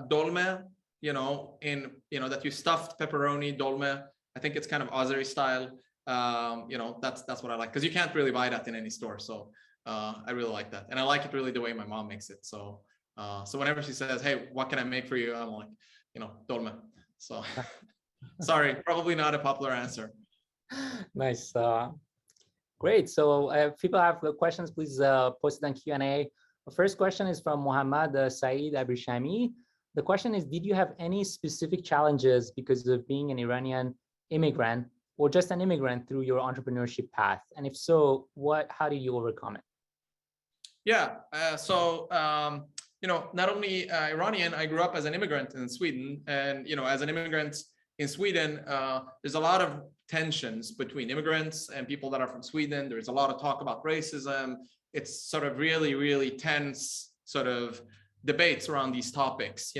B: dolme, that you stuffed pepperoni dolme. I think it's kind of Azeri style. That's what I like, because you can't really buy that in any store. So I really like that, and I like it really the way my mom makes it. So whenever she says, "Hey, what can I make for you?" I'm like, dolme. So sorry, probably not a popular answer.
A: Nice. Great. So if people have questions, please post it on Q&A. The first question is from Muhammad Saeed Abrishami. The question is, did you have any specific challenges because of being an Iranian immigrant or just an immigrant through your entrepreneurship path? And if so, how did you overcome it?
B: Yeah. Not only Iranian, I grew up as an immigrant in Sweden. And, as an immigrant in Sweden, there's a lot of tensions between immigrants and people that are from Sweden. There's a lot of talk about racism. It's sort of really, really tense sort of debates around these topics.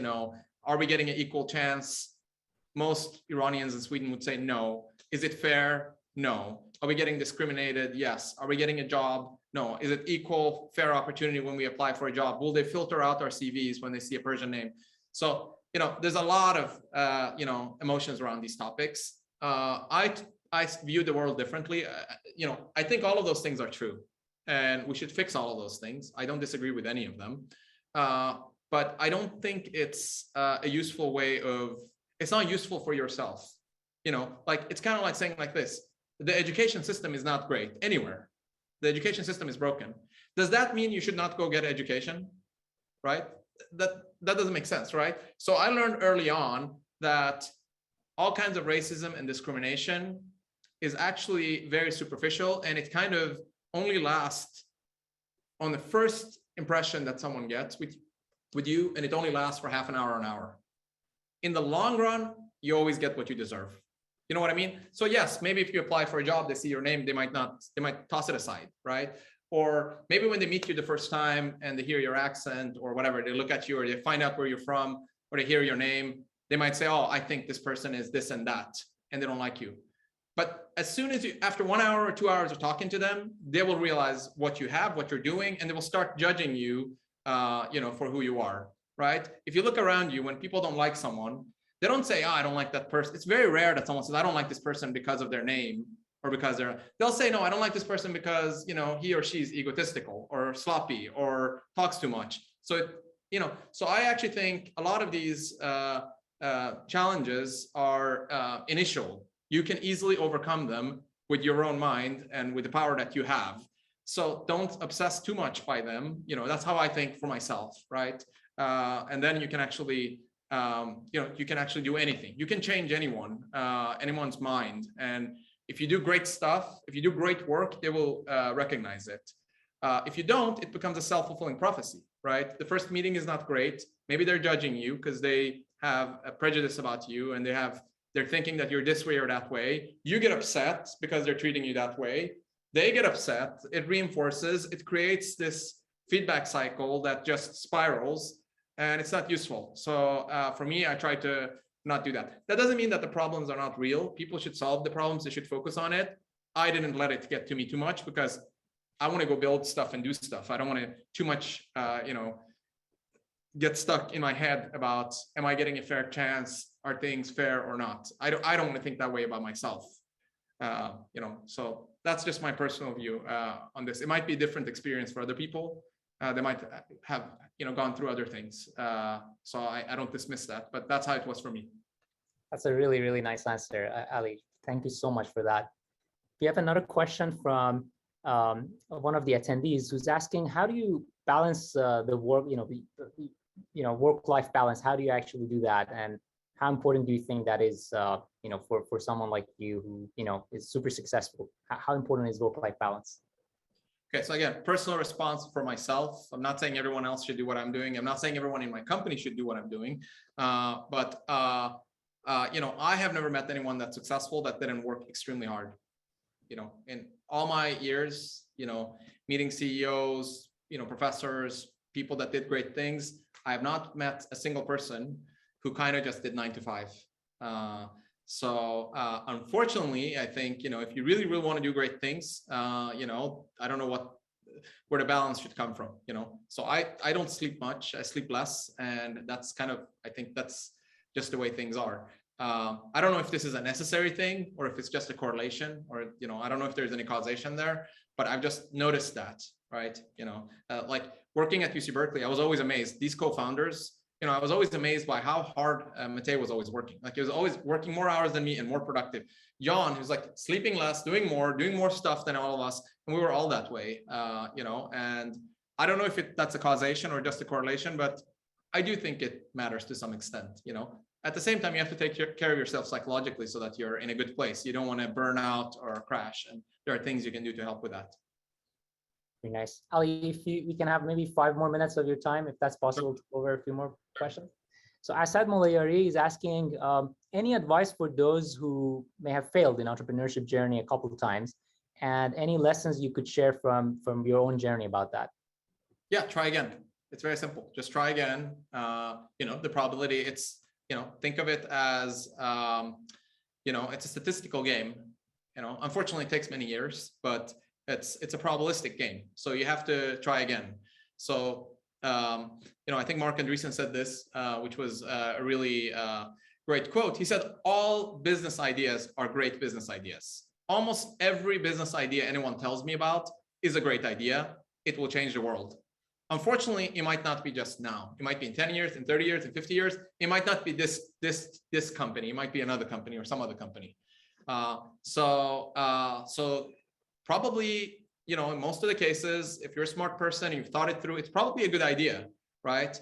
B: Are we getting an equal chance? Most Iranians in Sweden would say no. Is it fair? No. Are we getting discriminated? Yes. Are we getting a job? No. Is it equal, fair opportunity when we apply for a job? Will they filter out our CVs when they see a Persian name? So, there's a lot of, emotions around these topics. I view the world differently. I think all of those things are true, and we should fix all of those things. I don't disagree with any of them. But I don't think it's a useful way of, it's not useful for yourself. It's kind of like saying like this: the education system is not great anywhere. The education system is broken. Does that mean you should not go get education? Right? That doesn't make sense, right? So I learned early on that all kinds of racism and discrimination is actually very superficial, and it kind of only lasts on the first impression that someone gets with you, and it only lasts for half an hour or an hour. In the long run, you always get what you deserve. You know what I mean? So yes, maybe if you apply for a job, they see your name, they might toss it aside, right? Or maybe when they meet you the first time and they hear your accent or whatever, they look at you or they find out where you're from or they hear your name, they might say, oh, I think this person is this and that, and they don't like you. But as soon as after 1 hour or 2 hours of talking to them, they will realize what you have, what you're doing, and they will start judging you, for who you are, right? If you look around you, when people don't like someone, they don't say, oh, I don't like that person. It's very rare that someone says, I don't like this person because of their name or because they'll say, no, I don't like this person because, he or she's egotistical or sloppy or talks too much. So, so I actually think a lot of these challenges are initial. You can easily overcome them with your own mind and with the power that you have. So don't obsess too much by them. That's how I think for myself, right? And then you can actually, you can actually do anything. You can change anyone's mind. And if you do great stuff, if you do great work, they will recognize it. If you don't, it becomes a self-fulfilling prophecy, right? The first meeting is not great. Maybe they're judging you because they have a prejudice about you and they're thinking that you're this way or that way. You get upset because they're treating you that way. They get upset. It reinforces, it creates this feedback cycle that just spirals, and it's not useful. So for me, I try to not do that. That doesn't mean that the problems are not real. People should solve the problems. They should focus on it. I didn't let it get to me too much because I want to go build stuff and do stuff. I don't want to too much, get stuck in my head about, am I getting a fair chance? Are things fair or not? I don't want to think that way about myself. So that's just my personal view on this. It might be a different experience for other people. They might have, gone through other things. So I don't dismiss that, but that's how it was for me.
A: That's a really, really nice answer, Ali. Thank you so much for that. We have another question from one of the attendees who's asking, how do you balance the work, work-life balance? How do you actually do that? And how important do you think that is, for someone like you who, is super successful? How important is work-life balance?
B: Okay, so again, personal response for myself. I'm not saying everyone else should do what I'm doing. I'm not saying everyone in my company should do what I'm doing. But I have never met anyone that's successful that didn't work extremely hard. In all my years, meeting CEOs, professors, people that did great things, I have not met a single person who kind of just did 9 to 5. So unfortunately, I think, if you really, really want to do great things, I don't know where the balance should come from, So I don't sleep much, I sleep less. And that's I think that's just the way things are. I don't know if this is a necessary thing or if it's just a correlation or, I don't know if there's any causation there, but I've just noticed that, right? Like working at UC Berkeley, I was always amazed. These co-founders, I was always amazed by how hard Matej was always working. Like he was always working more hours than me and more productive. Jan, who's like sleeping less, doing more stuff than all of us. And we were all that way, and I don't know if that's a causation or just a correlation, but I do think it matters to some extent, At the same time, you have to take care of yourself psychologically so that you're in a good place. You don't want to burn out or crash. And there are things you can do to help with that.
A: Very nice. Ali, if we can have maybe 5 more minutes of your time, if that's possible, to go over a few more questions. So Asad Molayari is asking, any advice for those who may have failed in entrepreneurship journey a couple of times, and any lessons you could share from your own journey about that?
B: Yeah, try again. It's very simple. Just try again. The probability, it's, think of it as, it's a statistical game. Unfortunately, it takes many years, but it's a probabilistic game. So you have to try again. So, I think Mark Andreessen said this, which was a really great quote. He said, all business ideas are great business ideas. Almost every business idea anyone tells me about is a great idea. It will change the world. Unfortunately, it might not be just now. It might be in 10 years, in 30 years, in 50 years. It might not be this company. It might be another company or some other company. So probably, in most of the cases, if you're a smart person, you've thought it through, it's probably a good idea, right?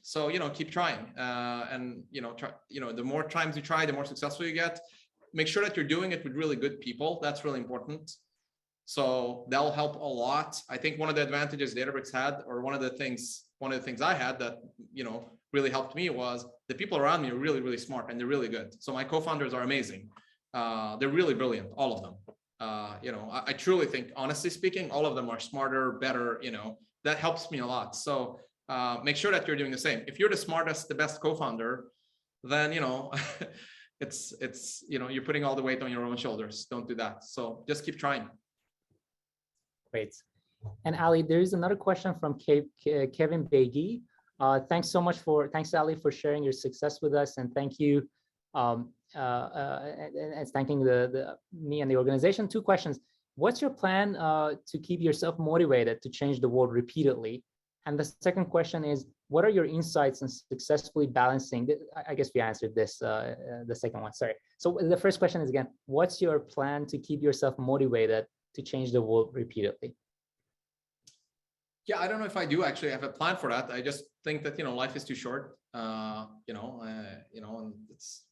B: So, keep trying. And, the more times you try, the more successful you get. Make sure that you're doing it with really good people. That's really important. So that'll help a lot. I think one of the advantages Databricks had, or one of the things I had that, really helped me was the people around me are really, really smart and they're really good. So my co-founders are amazing. They're really brilliant, all of them. I truly think, honestly speaking, all of them are smarter, better, that helps me a lot. So make sure that you're doing the same. If you're the smartest, the best co-founder, then, it's you're putting all the weight on your own shoulders. Don't do that. So just keep trying.
A: Great. And Ali, there is another question from Kevin Beggy. Thanks, Ali, for sharing your success with us, and thank you, and thanking me and the organization. 2 questions. What's your plan to keep yourself motivated to change the world repeatedly? And the second question is, what are your insights in successfully balancing? I guess we answered this, the second one, sorry. So the first question is, again, what's your plan to keep yourself motivated to change the world repeatedly?
B: Yeah, I don't know if I do actually have a plan for that. I just think that, life is too short, and it's,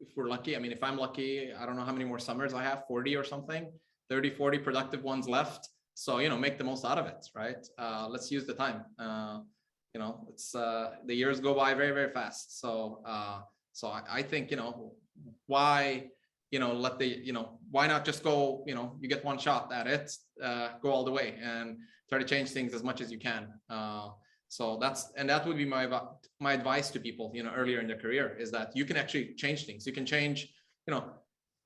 B: if we're lucky, I mean, if I'm lucky, I don't know how many more summers I have, 40 or something, 30, 40 productive ones left. So, make the most out of it, right? Let's use the time. It's the years go by very, very fast. So, I think, why let the, why not just go, you get one shot at it, go all the way and try to change things as much as you can. So that would be my advice to people, earlier in their career, is that you can actually change things. You can change,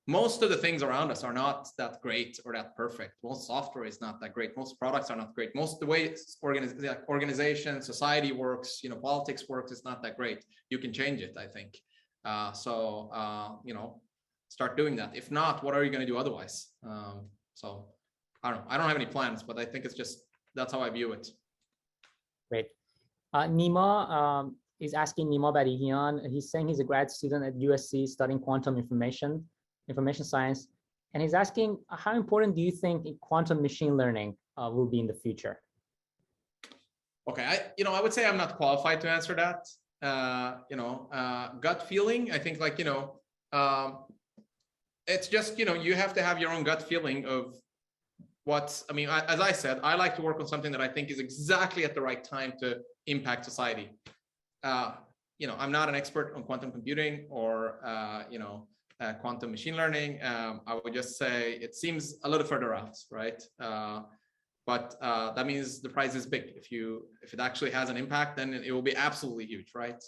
B: most of the things around us are not that great or that perfect. Most software is not that great. Most products are not great. Most of the way organization, society works, politics works, it's not that great. You can change it, I think. Start doing that. If not, what are you going to do otherwise? So I don't know. I don't have any plans, but I think it's just, that's how I view it.
A: Great. Nima is asking, Nima Barihian, he's saying he's a grad student at USC studying quantum information science. And he's asking, how important do you think quantum machine learning will be in the future?
B: Okay, I would say I'm not qualified to answer that. Gut feeling, I think it's just, you have to have your own gut feeling of as I said, I like to work on something that I think is exactly at the right time to impact society. I'm not an expert on quantum computing or, quantum machine learning. I would just say it seems a little further out, right? But that means the prize is big. If it actually has an impact, then it will be absolutely huge, right?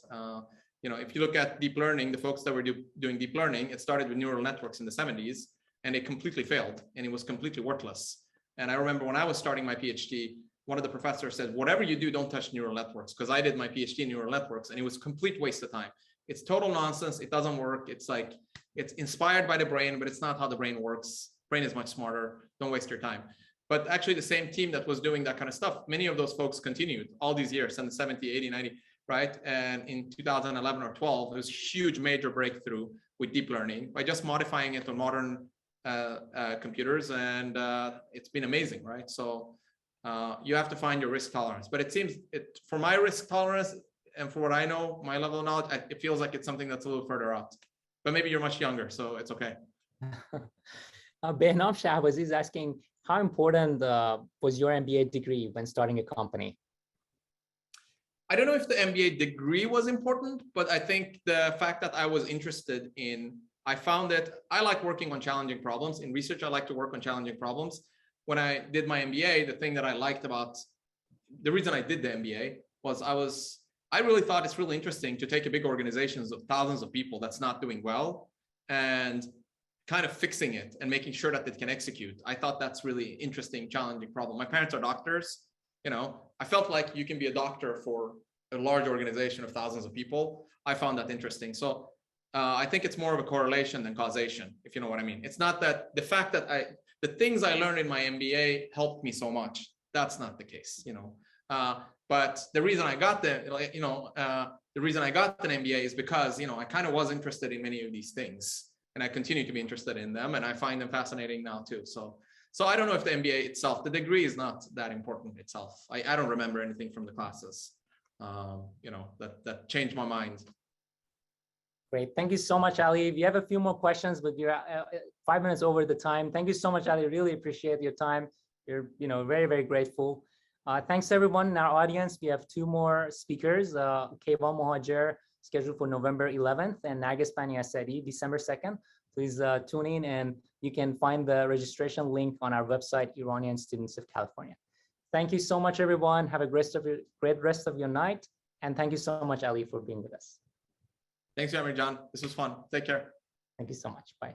B: If you look at deep learning, the folks that were doing deep learning, it started with neural networks in the 70s, and it completely failed, and it was completely worthless. And I remember when I was starting my PhD, one of the professors said, whatever you do, don't touch neural networks, because I did my PhD in neural networks, and it was a complete waste of time. It's total nonsense. It doesn't work. It's inspired by the brain, but it's not how the brain works. Brain is much smarter. Don't waste your time. But actually the same team that was doing that kind of stuff, many of those folks continued all these years, in the 70, 80, 90, right? And in 2011 or 12, there was a huge major breakthrough with deep learning by just modifying it on modern computers. And it's been amazing, right? So you have to find your risk tolerance. But it seems, for my risk tolerance and for what I know, my level of knowledge, it feels like it's something that's a little further out. But maybe you're much younger, so it's okay.
A: Behnam Shahbaz is asking, how important was your MBA degree when starting a company?
B: I don't know if the MBA degree was important, but I think the fact that I was interested I found that I like working on challenging problems. In research, I like to work on challenging problems. When I did my MBA, the thing that I liked about, the reason I did the MBA was I really thought it's really interesting to take a big organizations of thousands of people that's not doing well and kind of fixing it and making sure that it can execute. I thought that's really interesting, challenging problem. My parents are doctors. I felt like you can be a doctor for a large organization of thousands of people. I found that interesting. So I think it's more of a correlation than causation, if you know what I mean. It's not that the fact that the things I learned in my MBA helped me so much. That's not the case, but the reason I got the reason I got an MBA is because, I kind of was interested in many of these things, and I continue to be interested in them, and I find them fascinating now too. So I don't know if the MBA itself, the degree is not that important itself. I don't remember anything from the classes, that changed my mind.
A: Great. Thank you so much, Ali. We have a few more questions, but you're 5 minutes over the time. Thank you so much, Ali. Really appreciate your time. You're, very, very grateful. Thanks everyone in our audience. We have 2 more speakers, Kayvan Mohajer, scheduled for November 11th, and Nargis Bani Asadi, December 2nd. Please tune in, and you can find the registration link on our website, Iranian Students of California. Thank you so much, everyone. Have a great rest of your night. And thank you so much, Ali, for being with us.
B: Thanks for having me, John. This was fun. Take care.
A: Thank you so much. Bye.